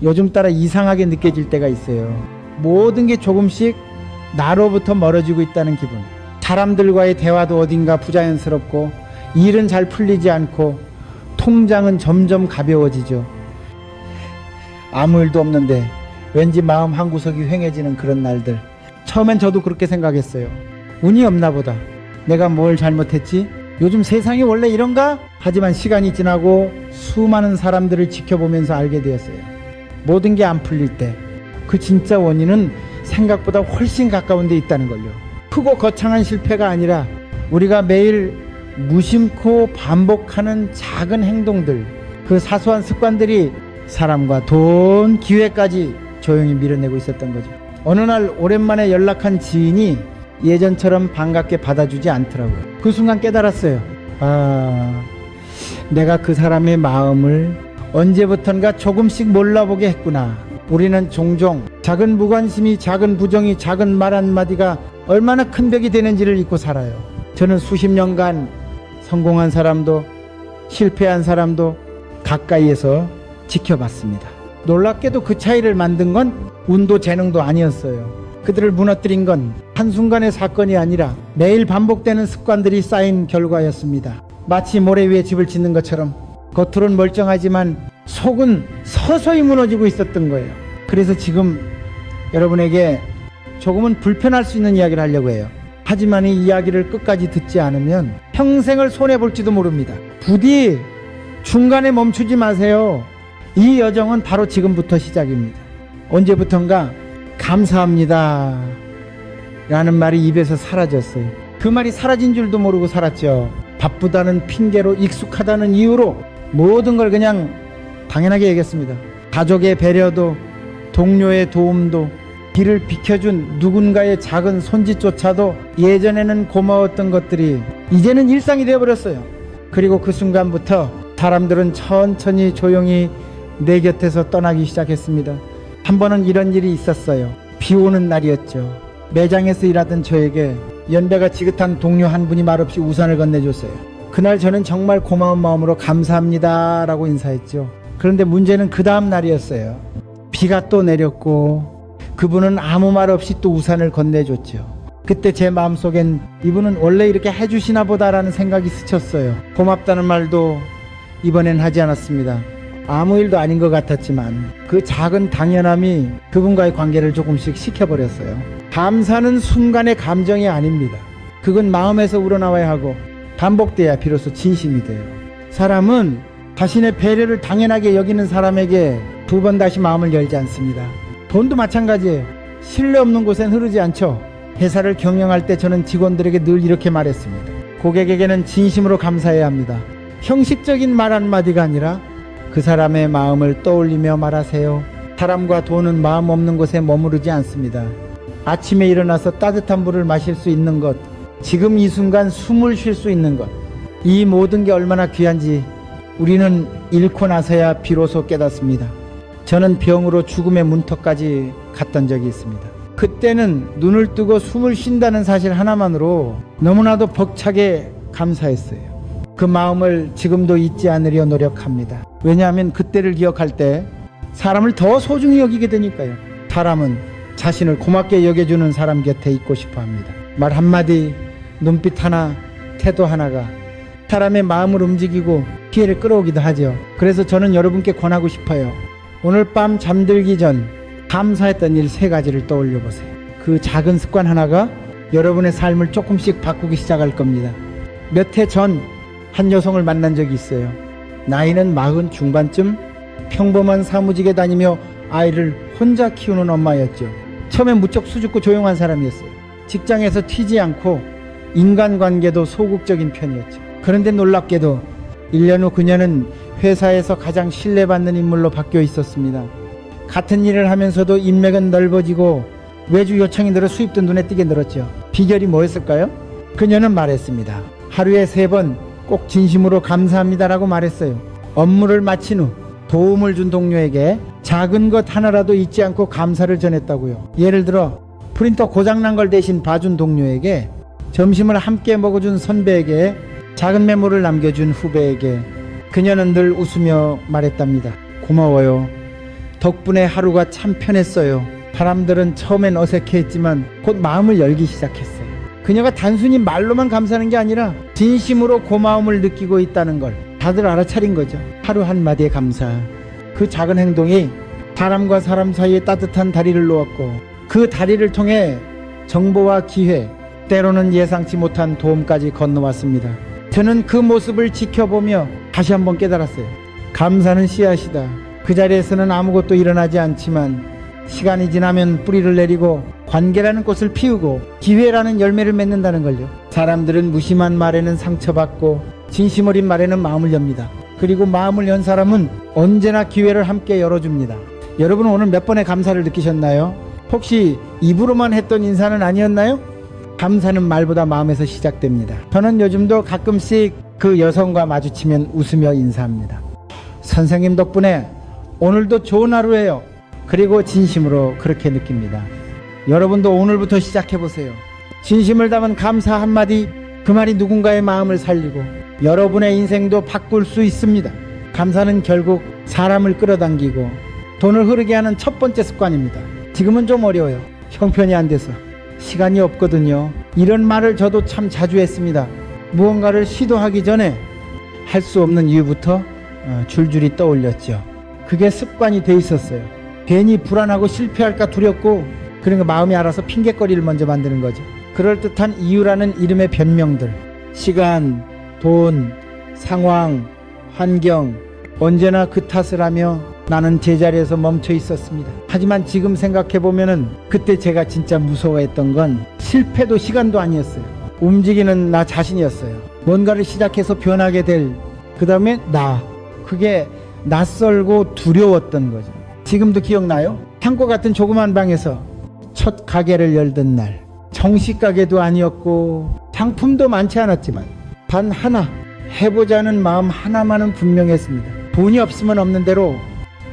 요즘 따라 이상하게 느껴질 때가 있어요. 모든 게 조금씩 나로부터 멀어지고 있다는 기분. 사람들과의 대화도 어딘가 부자연스럽고 일은 잘 풀리지 않고 통장은 점점 가벼워지죠. 아무 일도 없는데 왠지 마음 한구석이 휑해지는 그런 날들. 처음엔 저도 그렇게 생각했어요. 운이 없나 보다. 내가 뭘 잘못했지? 요즘 세상이 원래 이런가? 하지만 시간이 지나고 수많은 사람들을 지켜보면서 알게 되었어요. 모든 게 안 풀릴 때 그 진짜 원인은 생각보다 훨씬 가까운 데 있다는 걸요. 크고 거창한 실패가 아니라 우리가 매일 무심코 반복하는 작은 행동들, 그 사소한 습관들이 사람과 돈, 기회까지 조용히 밀어내고 있었던 거죠. 어느 날 오랜만에 연락한 지인이 예전처럼 반갑게 받아주지 않더라고요. 그 순간 깨달았어요. 내가 그 사람의 마음을 언제부턴가 조금씩 몰라보게 했구나. 우리는 종종 작은 무관심이, 작은 부정이, 작은 말 한마디가 얼마나 큰 벽이 되는지를 잊고 살아요. 저는 수십 년간 성공한 사람도 실패한 사람도 가까이에서 지켜봤습니다. 놀랍게도 그 차이를 만든 건 운도 재능도 아니었어요. 그들을 무너뜨린 건 한순간의 사건이 아니라 매일 반복되는 습관들이 쌓인 결과였습니다. 마치 모래 위에 집을 짓는 것처럼 겉으로는 멀쩡하지만 속은 서서히 무너지고 있었던 거예요. 그래서 지금 여러분에게 조금은 불편할 수 있는 이야기를 하려고 해요. 하지만 이 이야기를 끝까지 듣지 않으면 평생을 손해볼지도 모릅니다. 부디 중간에 멈추지 마세요. 이 여정은 바로 지금부터 시작입니다. 언제부턴가 감사합니다 라는 말이 입에서 사라졌어요. 그 말이 사라진 줄도 모르고 살았죠. 바쁘다는 핑계로, 익숙하다는 이유로 모든 걸 그냥 당연하게 얘기했습니다. 가족의 배려도, 동료의 도움도, 길을 비켜준 누군가의 작은 손짓조차도 예전에는 고마웠던 것들이 이제는 일상이 되어버렸어요. 그리고 그 순간부터 사람들은 천천히 조용히 내 곁에서 떠나기 시작했습니다. 한 번은 이런 일이 있었어요. 비 오는 날이었죠. 매장에서 일하던 저에게 연배가 지긋한 동료 한 분이 말없이 우산을 건네줬어요. 그날 저는 정말 고마운 마음으로 감사합니다 라고 인사했죠. 그런데 문제는 그 다음 날이었어요. 비가 또 내렸고 그분은 아무 말 없이 또 우산을 건네줬죠. 그때 제 마음속엔 이분은 원래 이렇게 해주시나 보다라는 생각이 스쳤어요. 고맙다는 말도 이번엔 하지 않았습니다. 아무 일도 아닌 것 같았지만 그 작은 당연함이 그분과의 관계를 조금씩 식혀버렸어요. 감사는 순간의 감정이 아닙니다. 그건 마음에서 우러나와야 하고 반복돼야 비로소 진심이 돼요. 사람은 자신의 배려를 당연하게 여기는 사람에게 두 번 다시 마음을 열지 않습니다. 돈도 마찬가지예요. 신뢰 없는 곳엔 흐르지 않죠. 회사를 경영할 때 저는 직원들에게 늘 이렇게 말했습니다. 고객에게는 진심으로 감사해야 합니다. 형식적인 말 한마디가 아니라 그 사람의 마음을 떠올리며 말하세요. 사람과 돈은 마음 없는 곳에 머무르지 않습니다. 아침에 일어나서 따뜻한 물을 마실 수 있는 것, 지금 이 순간 숨을 쉴 수 있는 것, 이 모든 게 얼마나 귀한지 우리는 잃고 나서야 비로소 깨닫습니다. 저는 병으로 죽음의 문턱까지 갔던 적이 있습니다. 그때는 눈을 뜨고 숨을 쉰다는 사실 하나만으로 너무나도 벅차게 감사했어요. 그 마음을 지금도 잊지 않으려 노력합니다. 왜냐하면 그때를 기억할 때 사람을 더 소중히 여기게 되니까요. 사람은 자신을 고맙게 여겨주는 사람 곁에 있고 싶어 합니다. 말 한마디, 눈빛 하나, 태도 하나가 사람의 마음을 움직이고 피해를 끌어오기도 하죠. 그래서 저는 여러분께 권하고 싶어요. 오늘 밤 잠들기 전 감사했던 일 3가지를 떠올려 보세요. 그 작은 습관 하나가 여러분의 삶을 조금씩 바꾸기 시작할 겁니다. 몇 해 전 한 여성을 만난 적이 있어요. 나이는 40 중반쯤, 평범한 사무직에 다니며 아이를 혼자 키우는 엄마였죠. 처음엔 무척 수줍고 조용한 사람이었어요. 직장에서 튀지 않고 인간관계도 소극적인 편이었죠. 그런데 놀랍게도 1년 후 그녀는 회사에서 가장 신뢰받는 인물로 바뀌어 있었습니다. 같은 일을 하면서도 인맥은 넓어지고 외주 요청이 늘어 수입도 눈에 띄게 늘었죠. 비결이 뭐였을까요? 그녀는 말했습니다. 하루에 3번 꼭 진심으로 감사합니다라고 말했어요. 업무를 마친 후 도움을 준 동료에게 작은 것 하나라도 잊지 않고 감사를 전했다고요. 예를 들어 프린터 고장난 걸 대신 봐준 동료에게, 점심을 함께 먹어준 선배에게, 작은 메모를 남겨준 후배에게. 그녀는 늘 웃으며 말했답니다. 고마워요. 덕분에 하루가 참 편했어요. 사람들은 처음엔 어색해했지만 곧 마음을 열기 시작했어요. 그녀가 단순히 말로만 감사하는 게 아니라 진심으로 고마움을 느끼고 있다는 걸 다들 알아차린 거죠. 하루 한마디의 감사. 그 작은 행동이 사람과 사람 사이에 따뜻한 다리를 놓았고 그 다리를 통해 정보와 기회, 때로는 예상치 못한 도움까지 건너왔습니다. 저는 그 모습을 지켜보며 다시 한번 깨달았어요. 감사는 씨앗이다. 그 자리에서는 아무것도 일어나지 않지만 시간이 지나면 뿌리를 내리고 관계라는 꽃을 피우고 기회라는 열매를 맺는다는 걸요. 사람들은 무심한 말에는 상처받고 진심 어린 말에는 마음을 엽니다. 그리고 마음을 연 사람은 언제나 기회를 함께 열어줍니다. 여러분 오늘 몇 번의 감사를 느끼셨나요? 혹시 입으로만 했던 인사는 아니었나요? 감사는 말보다 마음에서 시작됩니다. 저는 요즘도 가끔씩 그 여성과 마주치면 웃으며 인사합니다. 선생님 덕분에 오늘도 좋은 하루예요. 그리고 진심으로 그렇게 느낍니다. 여러분도 오늘부터 시작해보세요. 진심을 담은 감사 한마디, 그 말이 누군가의 마음을 살리고 여러분의 인생도 바꿀 수 있습니다. 감사는 결국 사람을 끌어당기고 돈을 흐르게 하는 첫 번째 습관입니다. 지금은 좀 어려워요. 형편이 안 돼서 시간이 없거든요. 이런 말을 저도 참 자주 했습니다. 무언가를 시도하기 전에 할 수 없는 이유부터 줄줄이 떠올렸죠. 그게 습관이 돼 있었어요. 괜히 불안하고 실패할까 두렵고 그러니까 마음이 알아서 핑곗거리를 먼저 만드는 거죠. 그럴듯한 이유라는 이름의 변명들, 시간, 돈, 상황, 환경, 언제나 그 탓을 하며 나는 제자리에서 멈춰 있었습니다. 하지만 지금 생각해보면은 그때 제가 진짜 무서워했던 건 실패도 시간도 아니었어요. 움직이는 나 자신이었어요. 뭔가를 시작해서 변하게 될 그 다음에 그게 낯설고 두려웠던 거죠. 지금도 기억나요? 창고 같은 조그만 방에서 첫 가게를 열던 날, 정식 가게도 아니었고 상품도 많지 않았지만 단 하나 해보자는 마음 하나만은 분명했습니다. 돈이 없으면 없는 대로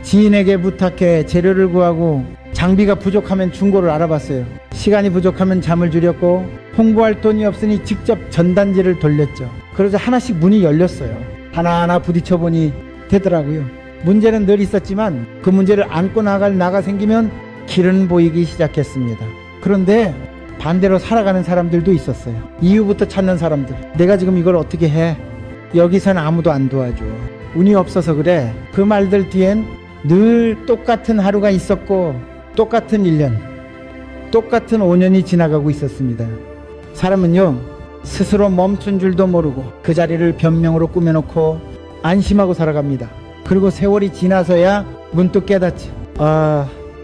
지인에게 부탁해 재료를 구하고 장비가 부족하면 중고를 알아봤어요. 시간이 부족하면 잠을 줄였고 홍보할 돈이 없으니 직접 전단지를 돌렸죠. 그러자 하나씩 문이 열렸어요. 하나하나 부딪혀보니 되더라고요. 문제는 늘 있었지만 그 문제를 안고 나갈 나가 생기면 길은 보이기 시작했습니다. 그런데 반대로 살아가는 사람들도 있었어요. 이유부터 찾는 사람들. 내가 지금 이걸 어떻게 해? 여기선 아무도 안 도와줘. 운이 없어서 그래. 그 말들 뒤엔 늘 똑같은 하루가 있었고 똑같은 1년, 똑같은 5년이 지나가고 있었습니다. 사람은요, 스스로 멈춘 줄도 모르고 그 자리를 변명으로 꾸며놓고 안심하고 살아갑니다. 그리고 세월이 지나서야 문득 깨닫지.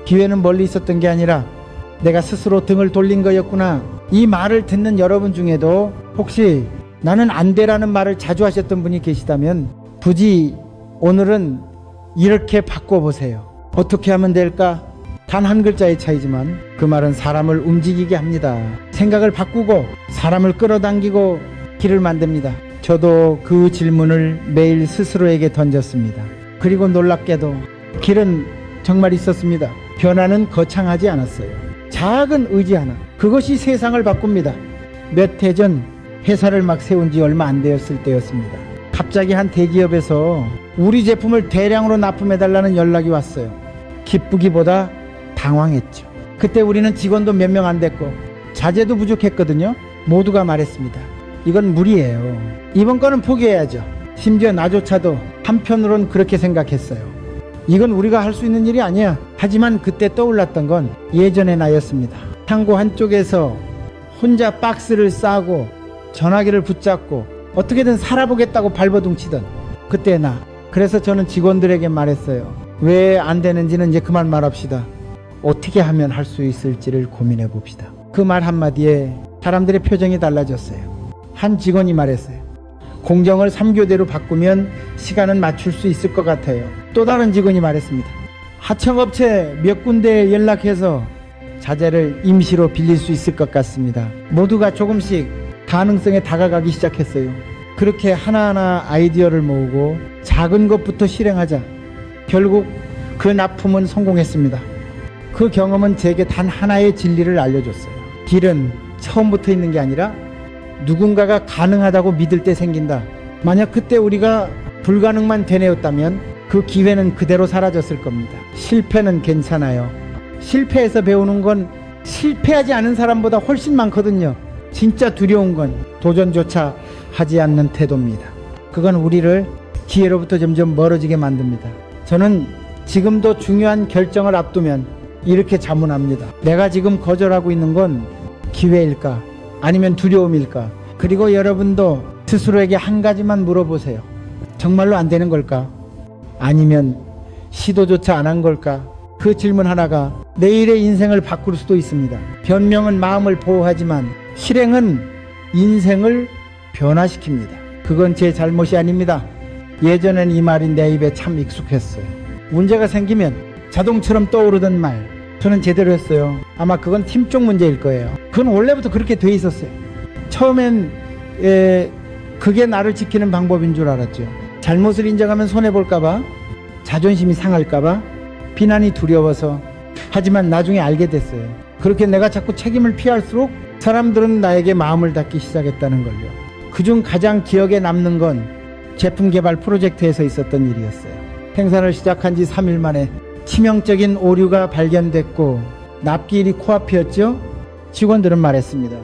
기회는 멀리 있었던 게 아니라 내가 스스로 등을 돌린 거였구나. 이 말을 듣는 여러분 중에도 혹시 나는 안 돼라는 말을 자주 하셨던 분이 계시다면 부디 오늘은 이렇게 바꿔보세요. 어떻게 하면 될까? 단 한 글자의 차이지만 그 말은 사람을 움직이게 합니다. 생각을 바꾸고 사람을 끌어당기고 길을 만듭니다. 저도 그 질문을 매일 스스로에게 던졌습니다. 그리고 놀랍게도 길은 정말 있었습니다. 변화는 거창하지 않았어요. 작은 의지 하나, 그것이 세상을 바꿉니다. 몇 해 전 회사를 막 세운 지 얼마 안 되었을 때였습니다. 갑자기 한 대기업에서 우리 제품을 대량으로 납품해달라는 연락이 왔어요. 기쁘기보다 당황했죠. 그때 우리는 직원도 몇 명 안 됐고 자재도 부족했거든요. 모두가 말했습니다. 이건 무리예요. 이번 거는 포기해야죠. 심지어 나조차도 한편으론 그렇게 생각했어요. 이건 우리가 할 수 있는 일이 아니야. 하지만 그때 떠올랐던 건 예전의 나였습니다. 창고 한쪽에서 혼자 박스를 싸고 전화기를 붙잡고 어떻게든 살아보겠다고 발버둥치던 그때의 나. 그래서 저는 직원들에게 말했어요. 왜 안 되는지는 이제 그만 말합시다. 어떻게 하면 할 수 있을지를 고민해 봅시다. 그 말 한마디에 사람들의 표정이 달라졌어요. 한 직원이 말했어요. 공정을 3교대로 바꾸면 시간은 맞출 수 있을 것 같아요. 또 다른 직원이 말했습니다. 하청업체 몇 군데에 연락해서 자재를 임시로 빌릴 수 있을 것 같습니다. 모두가 조금씩 가능성에 다가가기 시작했어요. 그렇게 하나하나 아이디어를 모으고 작은 것부터 실행하자 결국 그 납품은 성공했습니다. 그 경험은 제게 단 하나의 진리를 알려줬어요. 길은 처음부터 있는 게 아니라 누군가가 가능하다고 믿을 때 생긴다. 만약 그때 우리가 불가능만 되뇌었다면 그 기회는 그대로 사라졌을 겁니다. 실패는 괜찮아요. 실패해서 배우는 건 실패하지 않은 사람보다 훨씬 많거든요. 진짜 두려운 건 도전조차 하지 않는 태도입니다. 그건 우리를 기회로부터 점점 멀어지게 만듭니다. 저는 지금도 중요한 결정을 앞두면 이렇게 자문합니다. 내가 지금 거절하고 있는 건 기회일까? 아니면 두려움일까? 그리고 여러분도 스스로에게 한 가지만 물어보세요. 정말로 안 되는 걸까? 아니면 시도조차 안 한 걸까? 그 질문 하나가 내일의 인생을 바꿀 수도 있습니다. 변명은 마음을 보호하지만 실행은 인생을 변화시킵니다. 그건 제 잘못이 아닙니다. 예전엔 이 말이 내 입에 참 익숙했어요. 문제가 생기면 자동처럼 떠오르던 말, 저는 제대로 했어요. 아마 그건 팀 쪽 문제일 거예요. 그건 원래부터 그렇게 돼 있었어요. 처음엔 그게 나를 지키는 방법인 줄 알았죠. 잘못을 인정하면 손해볼까봐, 자존심이 상할까봐, 비난이 두려워서. 하지만 나중에 알게 됐어요. 그렇게 내가 자꾸 책임을 피할수록 사람들은 나에게 마음을 닫기 시작했다는 걸요. 그중 가장 기억에 남는 건 제품 개발 프로젝트에서 있었던 일이었어요. 생산을 시작한 지 3일 만에 치명적인 오류가 발견됐고 납기일이 코앞이었죠. 직원들은 말했습니다.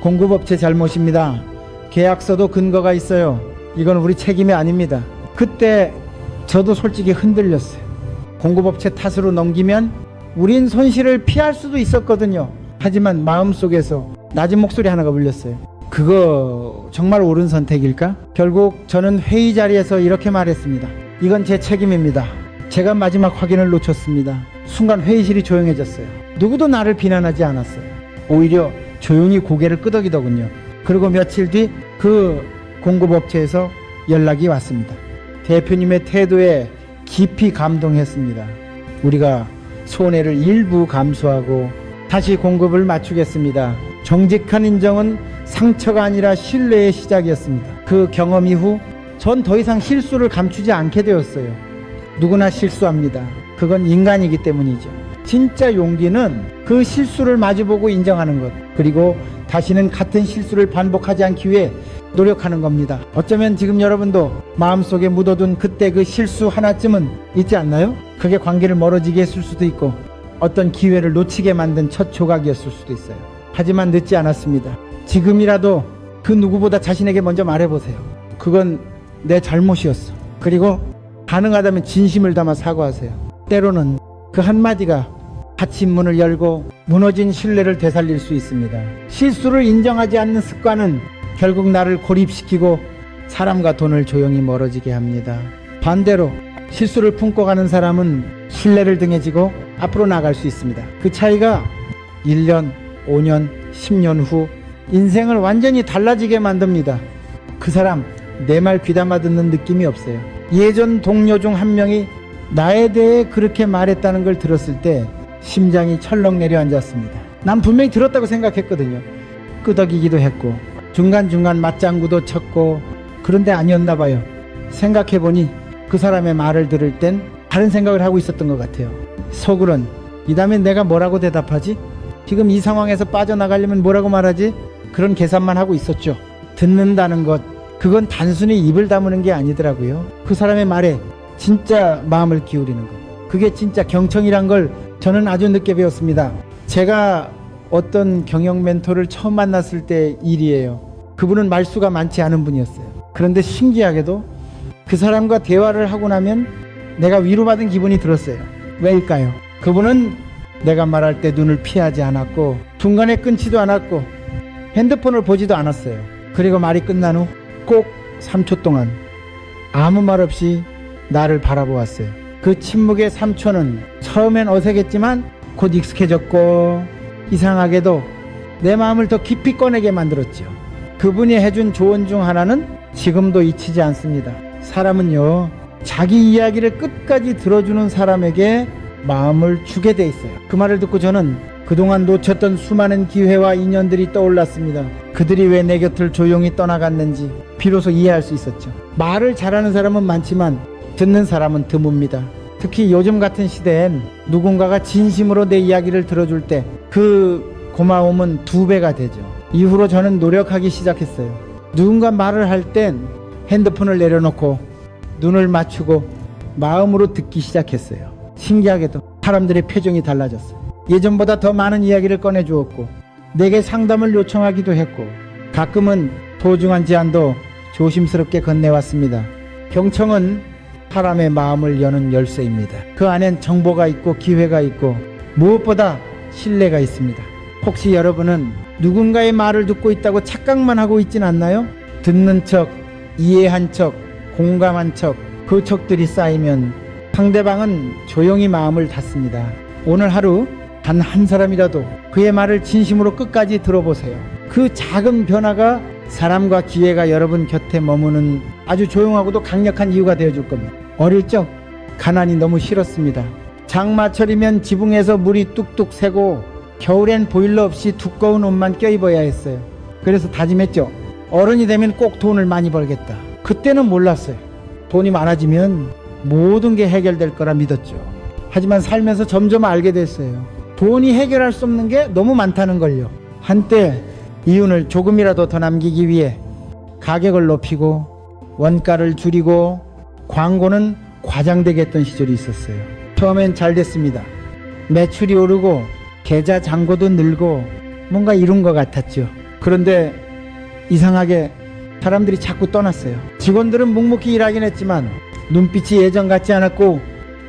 공급업체 잘못입니다. 계약서도 근거가 있어요. 이건 우리 책임이 아닙니다. 그때 저도 솔직히 흔들렸어요. 공급업체 탓으로 넘기면 우린 손실을 피할 수도 있었거든요. 하지만 마음속에서 낮은 목소리 하나가 울렸어요. 그거 정말 옳은 선택일까? 결국 저는 회의 자리에서 이렇게 말했습니다. 이건 제 책임입니다. 제가 마지막 확인을 놓쳤습니다. 순간 회의실이 조용해졌어요. 누구도 나를 비난하지 않았어요. 오히려 조용히 고개를 끄덕이더군요. 그리고 며칠 뒤 그 공급업체에서 연락이 왔습니다. 대표님의 태도에 깊이 감동했습니다. 우리가 손해를 일부 감수하고 다시 공급을 맞추겠습니다. 정직한 인정은 상처가 아니라 신뢰의 시작이었습니다. 그 경험 이후 전 더 이상 실수를 감추지 않게 되었어요. 누구나 실수합니다. 그건 인간이기 때문이죠. 진짜 용기는 그 실수를 마주보고 인정하는 것, 그리고 다시는 같은 실수를 반복하지 않기 위해 노력하는 겁니다. 어쩌면 지금 여러분도 마음속에 묻어둔 그때 그 실수 하나쯤은 있지 않나요? 그게 관계를 멀어지게 했을 수도 있고 어떤 기회를 놓치게 만든 첫 조각이었을 수도 있어요. 하지만 늦지 않았습니다. 지금이라도 그 누구보다 자신에게 먼저 말해보세요. 그건 내 잘못이었어. 그리고 가능하다면 진심을 담아 사과하세요. 때로는 그 한마디가 닫힌 문을 열고 무너진 신뢰를 되살릴 수 있습니다. 실수를 인정하지 않는 습관은 결국 나를 고립시키고 사람과 돈을 조용히 멀어지게 합니다. 반대로 실수를 품고 가는 사람은 신뢰를 등에 지고 앞으로 나갈 수 있습니다. 그 차이가 1년, 5년, 10년 후 인생을 완전히 달라지게 만듭니다. 그 사람 내 말 귀담아 듣는 느낌이 없어요. 예전 동료 중 한 명이 나에 대해 그렇게 말했다는 걸 들었을 때 심장이 철렁 내려앉았습니다. 난 분명히 들었다고 생각했거든요. 끄덕이기도 했고 중간중간 맞장구도 쳤고, 그런데 아니었나 봐요. 생각해보니 그 사람의 말을 들을 땐 다른 생각을 하고 있었던 것 같아요. 속으론 이 다음에 내가 뭐라고 대답하지? 지금 이 상황에서 빠져나가려면 뭐라고 말하지? 그런 계산만 하고 있었죠. 듣는다는 것, 그건 단순히 입을 다무는 게 아니더라고요. 그 사람의 말에 진짜 마음을 기울이는 것, 그게 진짜 경청이란 걸 저는 아주 늦게 배웠습니다. 제가 어떤 경영 멘토를 처음 만났을 때 일이에요. 그분은 말수가 많지 않은 분이었어요. 그런데 신기하게도 그 사람과 대화를 하고 나면 내가 위로받은 기분이 들었어요. 왜일까요? 그분은 내가 말할 때 눈을 피하지 않았고 중간에 끊지도 않았고 핸드폰을 보지도 않았어요. 그리고 말이 끝난 후 꼭 3초 동안 아무 말 없이 나를 바라보았어요. 그 침묵의 3초는 처음엔 어색했지만 곧 익숙해졌고 이상하게도 내 마음을 더 깊이 꺼내게 만들었죠. 그분이 해준 조언 중 하나는 지금도 잊히지 않습니다. 사람은요, 자기 이야기를 끝까지 들어주는 사람에게 마음을 주게 돼 있어요. 그 말을 듣고 저는 그동안 놓쳤던 수많은 기회와 인연들이 떠올랐습니다. 그들이 왜 내 곁을 조용히 떠나갔는지 비로소 이해할 수 있었죠. 말을 잘하는 사람은 많지만 듣는 사람은 드뭅니다. 특히 요즘 같은 시대엔 누군가가 진심으로 내 이야기를 들어줄 때 그 고마움은 2배가 되죠. 이후로 저는 노력하기 시작했어요. 누군가 말을 할 땐 핸드폰을 내려놓고 눈을 맞추고 마음으로 듣기 시작했어요. 신기하게도 사람들의 표정이 달라졌어요. 예전보다 더 많은 이야기를 꺼내주었고 내게 상담을 요청하기도 했고 가끔은 소중한 제안도 조심스럽게 건네왔습니다. 경청은 사람의 마음을 여는 열쇠입니다. 그 안엔 정보가 있고 기회가 있고 무엇보다 신뢰가 있습니다. 혹시 여러분은 누군가의 말을 듣고 있다고 착각만 하고 있진 않나요? 듣는 척, 이해한 척, 공감한 척, 그 척들이 쌓이면 상대방은 조용히 마음을 닫습니다. 오늘 하루 단 한 사람이라도 그의 말을 진심으로 끝까지 들어보세요. 그 작은 변화가 사람과 기회가 여러분 곁에 머무는 아주 조용하고도 강력한 이유가 되어줄 겁니다. 어릴 적 가난이 너무 싫었습니다. 장마철이면 지붕에서 물이 뚝뚝 새고 겨울엔 보일러 없이 두꺼운 옷만 껴입어야 했어요. 그래서 다짐했죠. 어른이 되면 꼭 돈을 많이 벌겠다. 그때는 몰랐어요. 돈이 많아지면 모든 게 해결될 거라 믿었죠. 하지만 살면서 점점 알게 됐어요. 돈이 해결할 수 없는 게 너무 많다는 걸요. 한때 이윤을 조금이라도 더 남기기 위해 가격을 높이고 원가를 줄이고 광고는 과장되게 했던 시절이 있었어요. 처음엔 잘 됐습니다. 매출이 오르고 계좌 잔고도 늘고 뭔가 이룬 것 같았죠. 그런데 이상하게 사람들이 자꾸 떠났어요. 직원들은 묵묵히 일하긴 했지만 눈빛이 예전 같지 않았고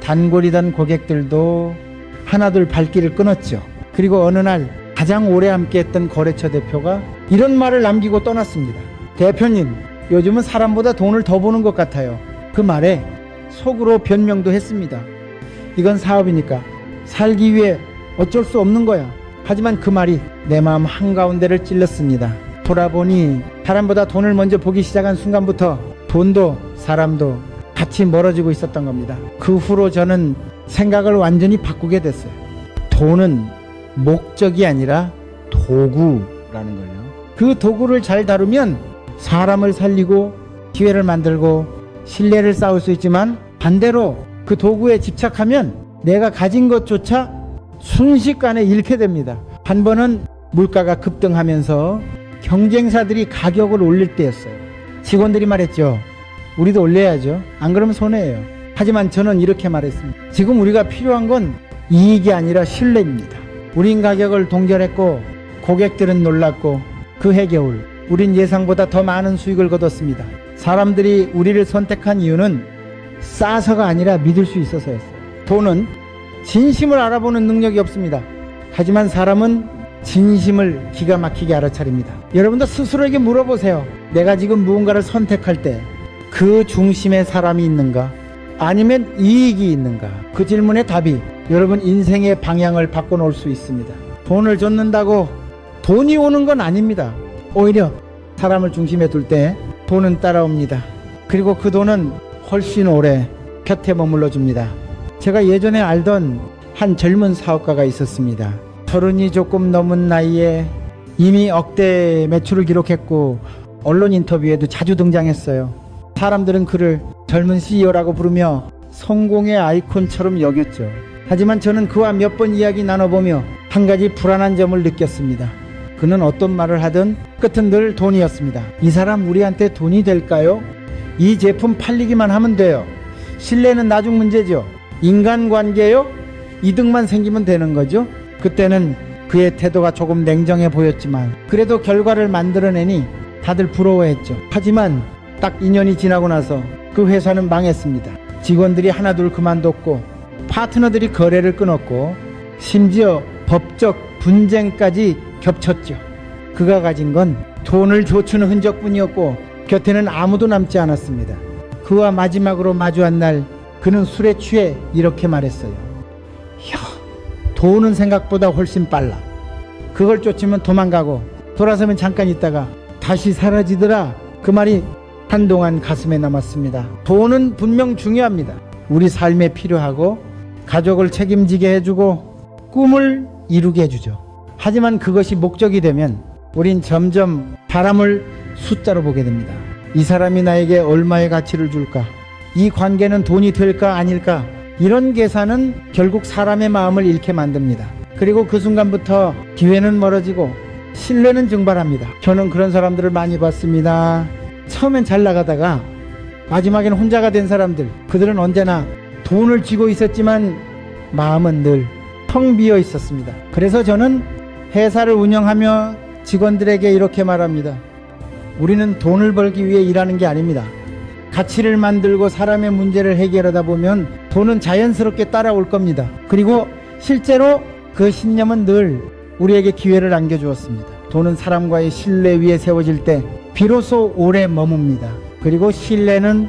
단골이던 고객들도 하나둘 발길을 끊었죠. 그리고 어느 날 가장 오래 함께했던 거래처 대표가 이런 말을 남기고 떠났습니다. 대표님, 요즘은 사람보다 돈을 더 버는 것 같아요. 그 말에 속으로 변명도 했습니다. 이건 사업이니까 살기 위해 어쩔 수 없는 거야. 하지만 그 말이 내 마음 한가운데를 찔렀습니다. 돌아보니 사람보다 돈을 먼저 보기 시작한 순간부터 돈도 사람도 같이 멀어지고 있었던 겁니다. 그 후로 저는 생각을 완전히 바꾸게 됐어요. 돈은 목적이 아니라 도구라는 걸요. 그 도구를 잘 다루면 사람을 살리고 기회를 만들고 신뢰를 쌓을 수 있지만 반대로 그 도구에 집착하면 내가 가진 것조차 순식간에 잃게 됩니다. 한 번은 물가가 급등하면서 경쟁사들이 가격을 올릴 때였어요. 직원들이 말했죠. 우리도 올려야죠. 안 그러면 손해예요. 하지만 저는 이렇게 말했습니다. 지금 우리가 필요한 건 이익이 아니라 신뢰입니다. 우린 가격을 동결했고 고객들은 놀랐고 그 해겨울 우린 예상보다 더 많은 수익을 거뒀습니다. 사람들이 우리를 선택한 이유는 싸서가 아니라 믿을 수 있어서였어요. 돈은 진심을 알아보는 능력이 없습니다. 하지만 사람은 진심을 기가 막히게 알아차립니다. 여러분도 스스로에게 물어보세요. 내가 지금 무언가를 선택할 때 그 중심에 사람이 있는가? 아니면 이익이 있는가? 그 질문의 답이 여러분 인생의 방향을 바꿔놓을 수 있습니다. 돈을 줬는다고 돈이 오는 건 아닙니다. 오히려 사람을 중심에 둘 때 돈은 따라옵니다. 그리고 그 돈은 훨씬 오래 곁에 머물러 줍니다. 제가 예전에 알던 한 젊은 사업가가 있었습니다. 30이 조금 넘은 나이에 이미 억대 매출을 기록했고 언론 인터뷰에도 자주 등장했어요. 사람들은 그를 젊은 CEO라고 부르며 성공의 아이콘처럼 여겼죠. 하지만 저는 그와 몇 번 이야기 나눠보며 한 가지 불안한 점을 느꼈습니다. 그는 어떤 말을 하든 끝은 늘 돈이었습니다. 이 사람 우리한테 돈이 될까요? 이 제품 팔리기만 하면 돼요. 신뢰는 나중 문제죠. 인간관계요? 이득만 생기면 되는 거죠. 그때는 그의 태도가 조금 냉정해 보였지만 그래도 결과를 만들어내니 다들 부러워했죠. 하지만 딱 2년이 지나고 나서 그 회사는 망했습니다. 직원들이 하나둘 그만뒀고 파트너들이 거래를 끊었고 심지어 법적 분쟁까지 겹쳤죠. 그가 가진 건 돈을 조추는 흔적뿐이었고 곁에는 아무도 남지 않았습니다. 그와 마지막으로 마주한 날 그는 술에 취해 이렇게 말했어요. 돈은 생각보다 훨씬 빨라. 그걸 쫓으면 도망가고 돌아서면 잠깐 있다가 다시 사라지더라. 그 말이 한동안 가슴에 남았습니다. 돈은 분명 중요합니다. 우리 삶에 필요하고 가족을 책임지게 해주고 꿈을 이루게 해주죠. 하지만 그것이 목적이 되면 우린 점점 사람을 숫자로 보게 됩니다. 이 사람이 나에게 얼마의 가치를 줄까? 이 관계는 돈이 될까 아닐까? 이런 계산은 결국 사람의 마음을 잃게 만듭니다. 그리고 그 순간부터 기회는 멀어지고 신뢰는 증발합니다. 저는 그런 사람들을 많이 봤습니다. 처음엔 잘 나가다가 마지막에는 혼자가 된 사람들, 그들은 언제나 돈을 쥐고 있었지만 마음은 늘 텅 비어 있었습니다. 그래서 저는 회사를 운영하며 직원들에게 이렇게 말합니다. 우리는 돈을 벌기 위해 일하는 게 아닙니다. 가치를 만들고 사람의 문제를 해결하다 보면 돈은 자연스럽게 따라올 겁니다. 그리고 실제로 그 신념은 늘 우리에게 기회를 안겨주었습니다. 돈은 사람과의 신뢰 위에 세워질 때 비로소 오래 머뭅니다. 그리고 신뢰는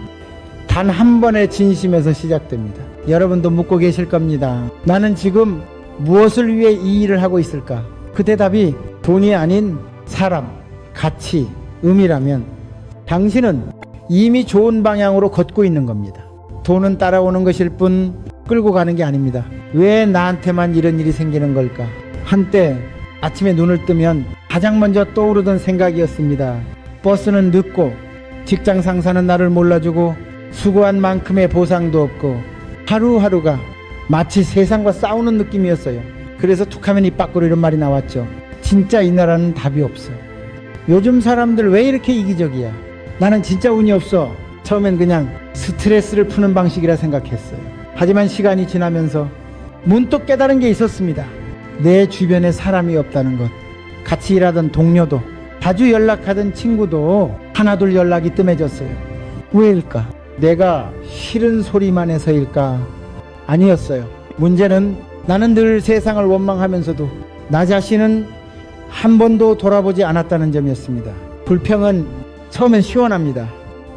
단 한 번의 진심에서 시작됩니다. 여러분도 묻고 계실 겁니다. 나는 지금 무엇을 위해 이 일을 하고 있을까? 그 대답이 돈이 아닌 사람, 가치, 의미라면 당신은 이미 좋은 방향으로 걷고 있는 겁니다. 돈은 따라오는 것일 뿐 끌고 가는 게 아닙니다. 왜 나한테만 이런 일이 생기는 걸까? 한때 아침에 눈을 뜨면 가장 먼저 떠오르던 생각이었습니다. 버스는 늦고 직장 상사는 나를 몰라주고 수고한 만큼의 보상도 없고 하루하루가 마치 세상과 싸우는 느낌이었어요. 그래서 툭하면 입 밖으로 이런 말이 나왔죠. 진짜 이 나라는 답이 없어. 요즘 사람들 왜 이렇게 이기적이야? 나는 진짜 운이 없어. 처음엔 그냥 스트레스를 푸는 방식이라 생각했어요. 하지만 시간이 지나면서 문득 깨달은 게 있었습니다. 내 주변에 사람이 없다는 것. 같이 일하던 동료도, 자주 연락하던 친구도 하나둘 연락이 뜸해졌어요. 왜일까? 내가 싫은 소리만 해서일까? 아니었어요. 문제는 나는 늘 세상을 원망하면서도 나 자신은 한 번도 돌아보지 않았다는 점이었습니다. 불평은 처음엔 시원합니다.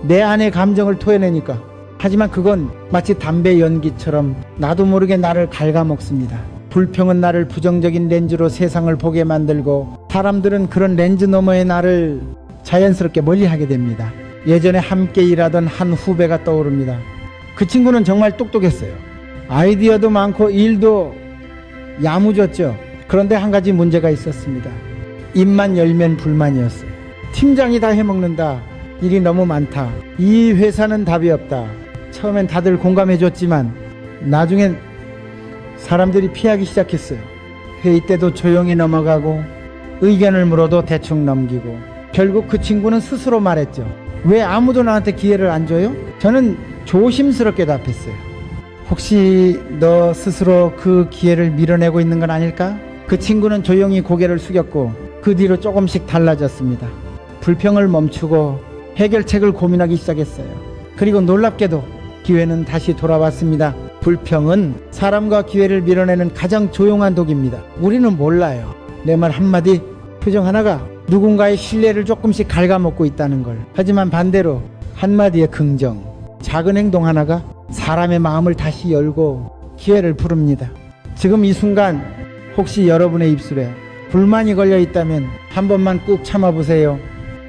내 안의 감정을 토해내니까. 하지만 그건 마치 담배 연기처럼 나도 모르게 나를 갉아먹습니다. 불평은 나를 부정적인 렌즈로 세상을 보게 만들고 사람들은 그런 렌즈 너머의 나를 자연스럽게 멀리하게 됩니다. 예전에 함께 일하던 한 후배가 떠오릅니다. 그 친구는 정말 똑똑했어요. 아이디어도 많고 일도 야무졌죠. 그런데 한 가지 문제가 있었습니다. 입만 열면 불만이었어요. 팀장이 다 해먹는다. 일이 너무 많다. 이 회사는 답이 없다. 처음엔 다들 공감해줬지만 나중엔 사람들이 피하기 시작했어요. 회의 때도 조용히 넘어가고 의견을 물어도 대충 넘기고 결국 그 친구는 스스로 말했죠. 왜 아무도 나한테 기회를 안 줘요? 저는 조심스럽게 답했어요. 혹시 너 스스로 그 기회를 밀어내고 있는 건 아닐까? 그 친구는 조용히 고개를 숙였고 그 뒤로 조금씩 달라졌습니다. 불평을 멈추고 해결책을 고민하기 시작했어요. 그리고 놀랍게도 기회는 다시 돌아왔습니다. 불평은 사람과 기회를 밀어내는 가장 조용한 독입니다. 우리는 몰라요. 내 말 한마디, 표정 하나가 누군가의 신뢰를 조금씩 갉아먹고 있다는 걸. 하지만 반대로 한마디의 긍정, 작은 행동 하나가 사람의 마음을 다시 열고 기회를 부릅니다. 지금 이 순간 혹시 여러분의 입술에 불만이 걸려 있다면 한 번만 꾹 참아보세요.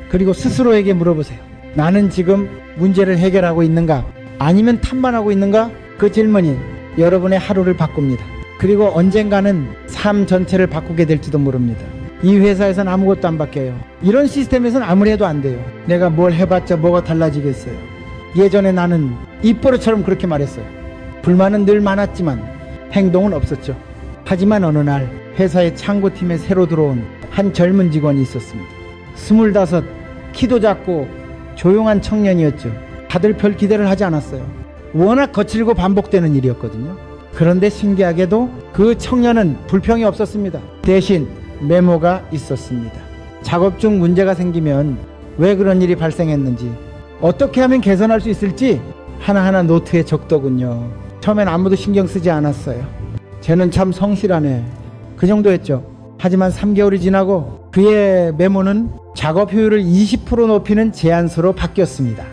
그리고 스스로에게 물어보세요. 나는 지금 문제를 해결하고 있는가? 아니면 탐만하고 있는가? 그 질문이 여러분의 하루를 바꿉니다. 그리고 언젠가는 삶 전체를 바꾸게 될지도 모릅니다. 이 회사에서는 아무것도 안 바뀌어요. 이런 시스템에서는 아무리 해도 안 돼요. 내가 뭘 해봤자 뭐가 달라지겠어요. 예전에 나는 입버릇처럼 그렇게 말했어요. 불만은 늘 많았지만 행동은 없었죠. 하지만 어느 날 회사의 창고팀에 새로 들어온 한 젊은 직원이 있었습니다. 25, 키도 작고 조용한 청년이었죠. 다들 별 기대를 하지 않았어요. 워낙 거칠고 반복되는 일이었거든요. 그런데 신기하게도 그 청년은 불평이 없었습니다. 대신 메모가 있었습니다. 작업 중 문제가 생기면 왜 그런 일이 발생했는지, 어떻게 하면 개선할 수 있을지 하나하나 노트에 적더군요. 처음엔 아무도 신경 쓰지 않았어요. 쟤는 참 성실하네, 그 정도였죠. 하지만 3개월이 지나고 그의 메모는 작업 효율을 20% 높이는 제안서로 바뀌었습니다.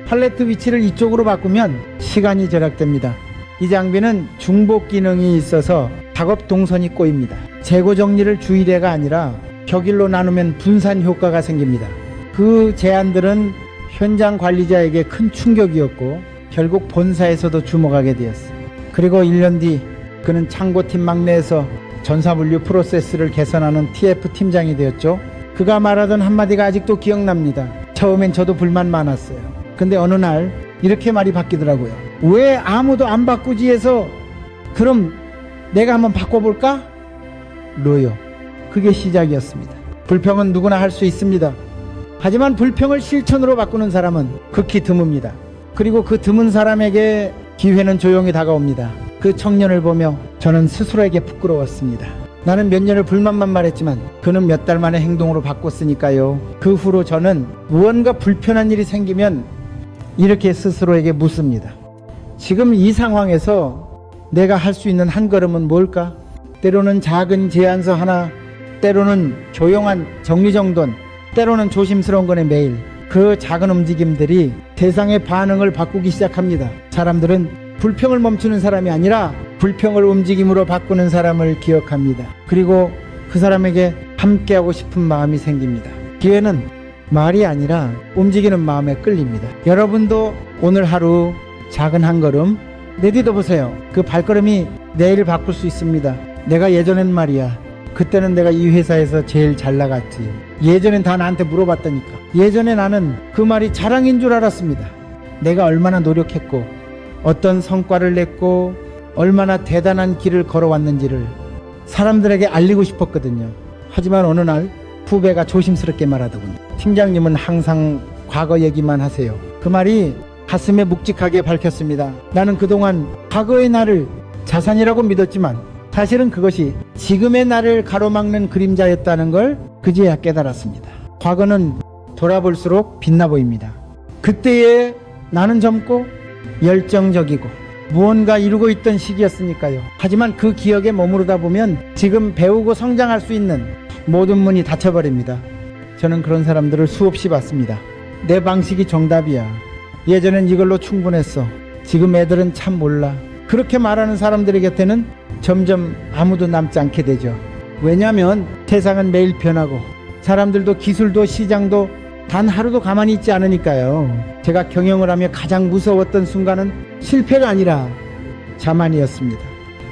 팔레트 위치를 이쪽으로 바꾸면 시간이 절약됩니다. 이 장비는 중복 기능이 있어서 작업 동선이 꼬입니다. 재고 정리를 주일회가 아니라 격일로 나누면 분산 효과가 생깁니다. 그 제안들은 현장 관리자에게 큰 충격이었고 결국 본사에서도 주목하게 되었어요. 그리고 1년 뒤 그는 창고팀 막내에서 전사분류 프로세스를 개선하는 TF 팀장이 되었죠. 그가 말하던 한마디가 아직도 기억납니다. 처음엔 저도 불만 많았어요. 근데 어느 날 이렇게 말이 바뀌더라고요. 왜 아무도 안 바꾸지 해서 그럼 내가 한번 바꿔볼까? 로요. 그게 시작이었습니다. 불평은 누구나 할 수 있습니다. 하지만 불평을 실천으로 바꾸는 사람은 극히 드뭅니다. 그리고 그 드문 사람에게 기회는 조용히 다가옵니다. 그 청년을 보며 저는 스스로에게 부끄러웠습니다. 나는 몇 년을 불만만 말했지만 그는 몇 달 만에 행동으로 바꿨으니까요. 그 후로 저는 무언가 불편한 일이 생기면 이렇게 스스로에게 묻습니다. 지금 이 상황에서 내가 할 수 있는 한 걸음은 뭘까? 때로는 작은 제안서 하나, 때로는 조용한 정리정돈, 때로는 조심스러운 거네. 매일 그 작은 움직임들이 세상의 반응을 바꾸기 시작합니다. 사람들은 불평을 멈추는 사람이 아니라 불평을 움직임으로 바꾸는 사람을 기억합니다. 그리고 그 사람에게 함께하고 싶은 마음이 생깁니다. 기회는 말이 아니라 움직이는 마음에 끌립니다. 여러분도 오늘 하루 작은 한 걸음 내딛어 보세요. 그 발걸음이 내일 바꿀 수 있습니다. 내가 예전엔 말이야, 그때는 내가 이 회사에서 제일 잘 나갔지. 예전엔 다 나한테 물어봤다니까. 예전에 나는 그 말이 자랑인 줄 알았습니다. 내가 얼마나 노력했고 어떤 성과를 냈고 얼마나 대단한 길을 걸어왔는지를 사람들에게 알리고 싶었거든요. 하지만 어느 날 후배가 조심스럽게 말하더군요. 팀장님은 항상 과거 얘기만 하세요. 그 말이 가슴에 묵직하게 밝혔습니다. 나는 그동안 과거의 나를 자산이라고 믿었지만 사실은 그것이 지금의 나를 가로막는 그림자였다는 걸 그제야 깨달았습니다. 과거는 돌아볼수록 빛나 보입니다. 그때의 나는 젊고 열정적이고 무언가 이루고 있던 시기였으니까요. 하지만 그 기억에 머무르다 보면 지금 배우고 성장할 수 있는 모든 문이 닫혀버립니다. 저는 그런 사람들을 수없이 봤습니다. 내 방식이 정답이야. 예전엔 이걸로 충분했어. 지금 애들은 참 몰라. 그렇게 말하는 사람들의 곁에는 점점 아무도 남지 않게 되죠. 왜냐하면 세상은 매일 변하고 사람들도 기술도 시장도 단 하루도 가만히 있지 않으니까요. 제가 경영을 하며 가장 무서웠던 순간은 실패가 아니라 자만이었습니다.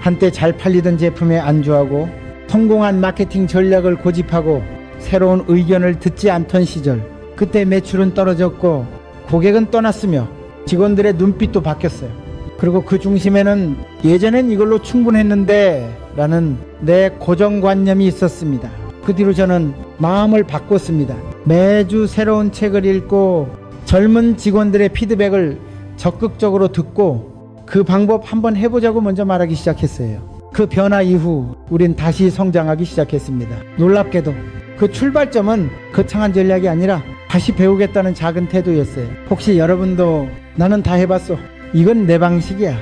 한때 잘 팔리던 제품에 안주하고 성공한 마케팅 전략을 고집하고 새로운 의견을 듣지 않던 시절, 그때 매출은 떨어졌고 고객은 떠났으며 직원들의 눈빛도 바뀌었어요. 그리고 그 중심에는 예전엔 이걸로 충분했는데 라는 내 고정관념이 있었습니다. 그 뒤로 저는 마음을 바꿨습니다. 매주 새로운 책을 읽고 젊은 직원들의 피드백을 적극적으로 듣고 그 방법 한번 해보자고 먼저 말하기 시작했어요. 그 변화 이후 우린 다시 성장하기 시작했습니다. 놀랍게도 그 출발점은 거창한 전략이 아니라 다시 배우겠다는 작은 태도였어요. 혹시 여러분도 나는 다 해봤어, 이건 내 방식이야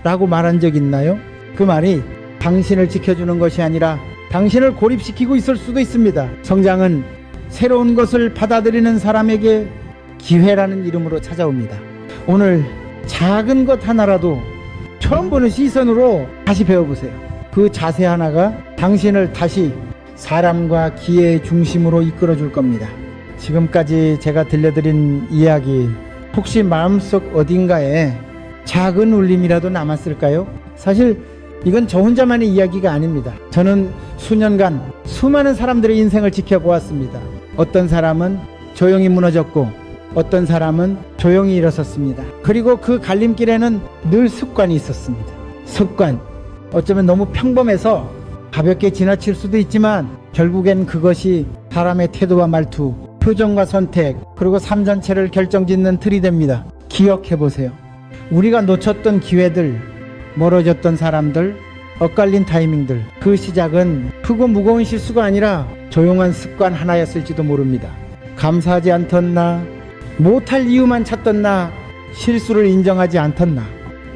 라고 말한 적 있나요? 그 말이 당신을 지켜주는 것이 아니라 당신을 고립시키고 있을 수도 있습니다. 성장은 새로운 것을 받아들이는 사람에게 기회라는 이름으로 찾아옵니다. 오늘 작은 것 하나라도 처음 보는 시선으로 다시 배워보세요. 그 자세 하나가 당신을 다시 사람과 기회의 중심으로 이끌어줄 겁니다. 지금까지 제가 들려드린 이야기, 혹시 마음속 어딘가에 작은 울림이라도 남았을까요? 사실 이건 저 혼자만의 이야기가 아닙니다. 저는 수년간 수많은 사람들의 인생을 지켜보았습니다. 어떤 사람은 조용히 무너졌고 어떤 사람은 조용히 일어섰습니다. 그리고 그 갈림길에는 늘 습관이 있었습니다. 습관, 어쩌면 너무 평범해서 가볍게 지나칠 수도 있지만 결국엔 그것이 사람의 태도와 말투, 표정과 선택, 그리고 삶 전체를 결정짓는 틀이 됩니다. 기억해보세요. 우리가 놓쳤던 기회들, 멀어졌던 사람들, 엇갈린 타이밍들, 그 시작은 크고 무거운 실수가 아니라 조용한 습관 하나였을지도 모릅니다. 감사하지 않던 나, 못할 이유만 찾던 나, 실수를 인정하지 않던 나,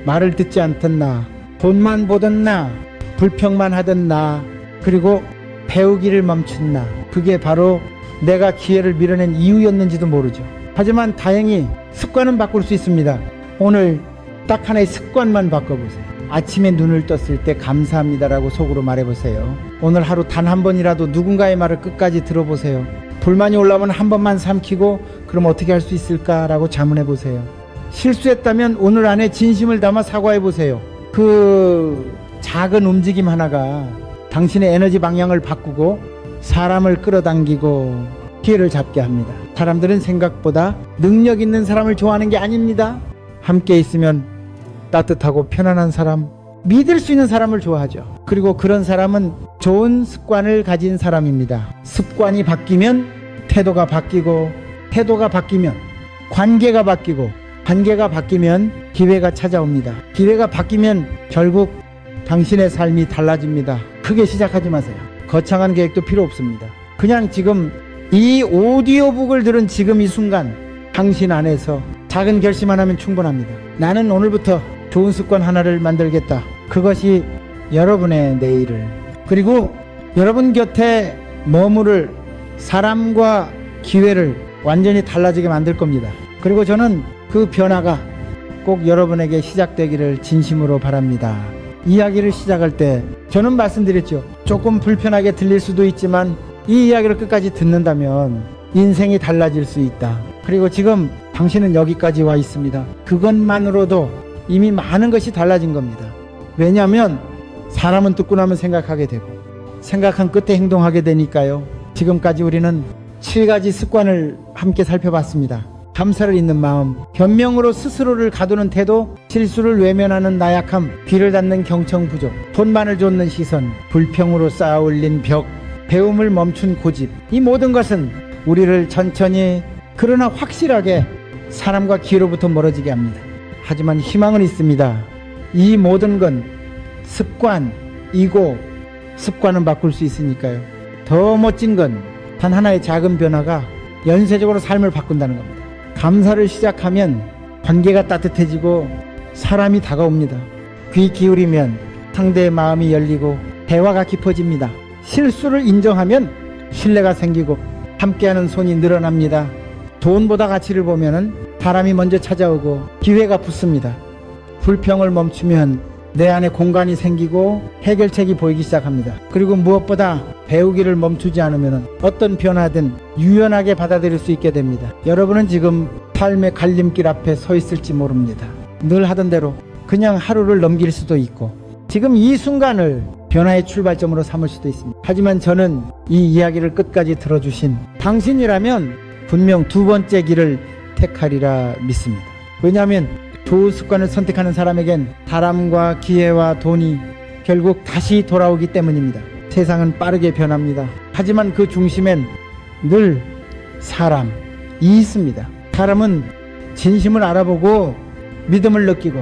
말을 듣지 않던 나, 돈만 보던 나, 불평만 하던 나, 그리고 배우기를 멈춘 나, 그게 바로 내가 기회를 밀어낸 이유였는지도 모르죠. 하지만 다행히 습관은 바꿀 수 있습니다. 오늘 딱 하나의 습관만 바꿔보세요. 아침에 눈을 떴을 때 감사합니다라고 속으로 말해보세요. 오늘 하루 단 한 번이라도 누군가의 말을 끝까지 들어보세요. 불만이 올라오면 한 번만 삼키고 그럼 어떻게 할 수 있을까라고 자문해보세요. 실수했다면 오늘 안에 진심을 담아 사과해보세요. 그 작은 움직임 하나가 당신의 에너지 방향을 바꾸고 사람을 끌어당기고 기회를 잡게 합니다. 사람들은 생각보다 능력 있는 사람을 좋아하는 게 아닙니다. 함께 있으면 따뜻하고 편안한 사람, 믿을 수 있는 사람을 좋아하죠. 그리고 그런 사람은 좋은 습관을 가진 사람입니다. 습관이 바뀌면 태도가 바뀌고, 태도가 바뀌면 관계가 바뀌고, 관계가 바뀌면 기회가 찾아옵니다. 기회가 바뀌면 결국 당신의 삶이 달라집니다. 크게 시작하지 마세요. 거창한 계획도 필요 없습니다. 그냥 지금 이 오디오북을 들은 지금 이 순간 당신 안에서 작은 결심 하나면 충분합니다. 나는 오늘부터 좋은 습관 하나를 만들겠다. 그것이 여러분의 내일을, 그리고 여러분 곁에 머무를 사람과 기회를 완전히 달라지게 만들 겁니다. 그리고 저는 그 변화가 꼭 여러분에게 시작되기를 진심으로 바랍니다. 이야기를 시작할 때 저는 말씀드렸죠. 조금 불편하게 들릴 수도 있지만 이 이야기를 끝까지 듣는다면 인생이 달라질 수 있다. 그리고 지금 당신은 여기까지 와 있습니다. 그것만으로도 이미 많은 것이 달라진 겁니다. 왜냐하면 사람은 듣고 나면 생각하게 되고 생각한 끝에 행동하게 되니까요. 지금까지 우리는 7가지 습관을 함께 살펴봤습니다. 감사를 잇는 마음, 변명으로 스스로를 가두는 태도, 실수를 외면하는 나약함, 귀를 닫는 경청 부족, 돈만을 좇는 시선, 불평으로 쌓아올린 벽, 배움을 멈춘 고집. 이 모든 것은 우리를 천천히 그러나 확실하게 사람과 기회로부터 멀어지게 합니다. 하지만 희망은 있습니다. 이 모든 건 습관이고 습관은 바꿀 수 있으니까요. 더 멋진 건 단 하나의 작은 변화가 연쇄적으로 삶을 바꾼다는 겁니다. 감사를 시작하면 관계가 따뜻해지고 사람이 다가옵니다. 귀 기울이면 상대의 마음이 열리고 대화가 깊어집니다. 실수를 인정하면 신뢰가 생기고 함께하는 손이 늘어납니다. 돈보다 가치를 보면 사람이 먼저 찾아오고 기회가 붙습니다. 불평을 멈추면 내 안에 공간이 생기고 해결책이 보이기 시작합니다. 그리고 무엇보다 배우기를 멈추지 않으면 어떤 변화든 유연하게 받아들일 수 있게 됩니다. 여러분은 지금 삶의 갈림길 앞에 서 있을지 모릅니다. 늘 하던 대로 그냥 하루를 넘길 수도 있고 지금 이 순간을 변화의 출발점으로 삼을 수도 있습니다. 하지만 저는 이 이야기를 끝까지 들어주신 당신이라면 분명 두 번째 길을 택하리라 믿습니다. 왜냐하면 좋은 습관을 선택하는 사람에겐 사람과 기회와 돈이 결국 다시 돌아오기 때문입니다. 세상은 빠르게 변합니다. 하지만 그 중심엔 늘 사람이 있습니다. 사람은 진심을 알아보고 믿음을 느끼고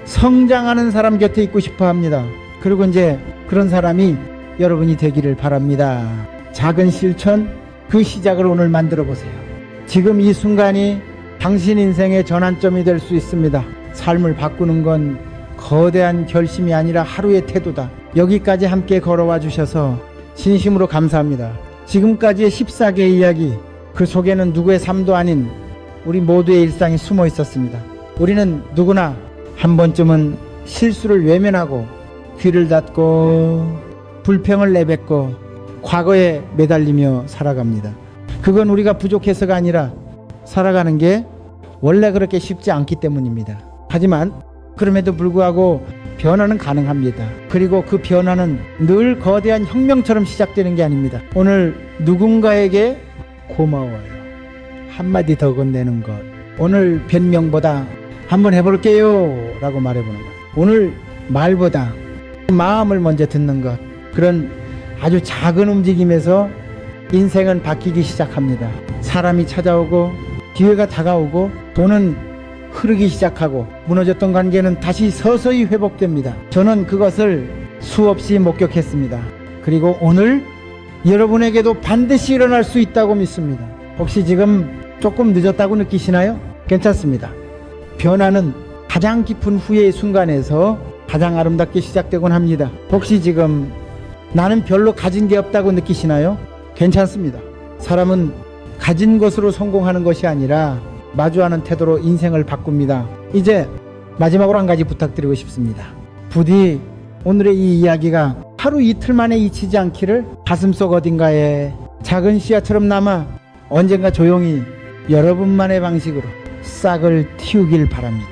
성장하는 사람 곁에 있고 싶어 합니다. 그리고 이제 그런 사람이 여러분이 되기를 바랍니다. 작은 실천, 그 시작을 오늘 만들어 보세요. 지금 이 순간이 당신 인생의 전환점이 될 수 있습니다. 삶을 바꾸는 건 거대한 결심이 아니라 하루의 태도다. 여기까지 함께 걸어와 주셔서 진심으로 감사합니다. 지금까지의 14개의 이야기, 그 속에는 누구의 삶도 아닌 우리 모두의 일상이 숨어 있었습니다. 우리는 누구나 한 번쯤은 실수를 외면하고 귀를 닫고 불평을 내뱉고 과거에 매달리며 살아갑니다. 그건 우리가 부족해서가 아니라 살아가는 게 원래 그렇게 쉽지 않기 때문입니다. 하지만 그럼에도 불구하고 변화는 가능합니다. 그리고 그 변화는 늘 거대한 혁명처럼 시작되는 게 아닙니다. 오늘 누군가에게 고마워요 한마디 더 건네는 것, 오늘 변명보다 한번 해볼게요 라고 말해보는 것, 오늘 말보다 마음을 먼저 듣는 것, 그런 아주 작은 움직임에서 인생은 바뀌기 시작합니다. 사람이 찾아오고 기회가 다가오고 돈은 흐르기 시작하고 무너졌던 관계는 다시 서서히 회복됩니다. 저는 그것을 수없이 목격했습니다. 그리고 오늘 여러분에게도 반드시 일어날 수 있다고 믿습니다. 혹시 지금 조금 늦었다고 느끼시나요? 괜찮습니다. 변화는 가장 깊은 후회의 순간에서 가장 아름답게 시작되곤 합니다. 혹시 지금 나는 별로 가진 게 없다고 느끼시나요? 괜찮습니다. 사람은 가진 것으로 성공하는 것이 아니라 마주하는 태도로 인생을 바꿉니다. 이제 마지막으로 한 가지 부탁드리고 싶습니다. 부디 오늘의 이 이야기가 하루 이틀 만에 잊히지 않기를 가슴속 어딘가에 작은 씨앗처럼 남아 언젠가 조용히 여러분만의 방식으로 싹을 틔우길 바랍니다.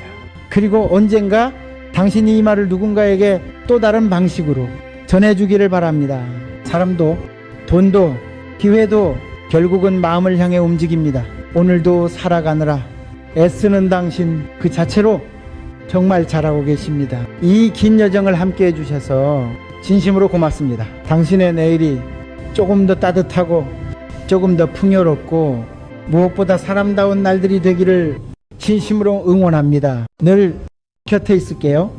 그리고 언젠가 당신이 이 말을 누군가에게 또 다른 방식으로 전해주기를 바랍니다. 사람도 돈도 기회도 결국은 마음을 향해 움직입니다. 오늘도 살아가느라 애쓰는 당신 그 자체로 정말 잘하고 계십니다. 이 긴 여정을 함께 해주셔서 진심으로 고맙습니다. 당신의 내일이 조금 더 따뜻하고 조금 더 풍요롭고 무엇보다 사람다운 날들이 되기를 진심으로 응원합니다. 늘 곁에 있을게요.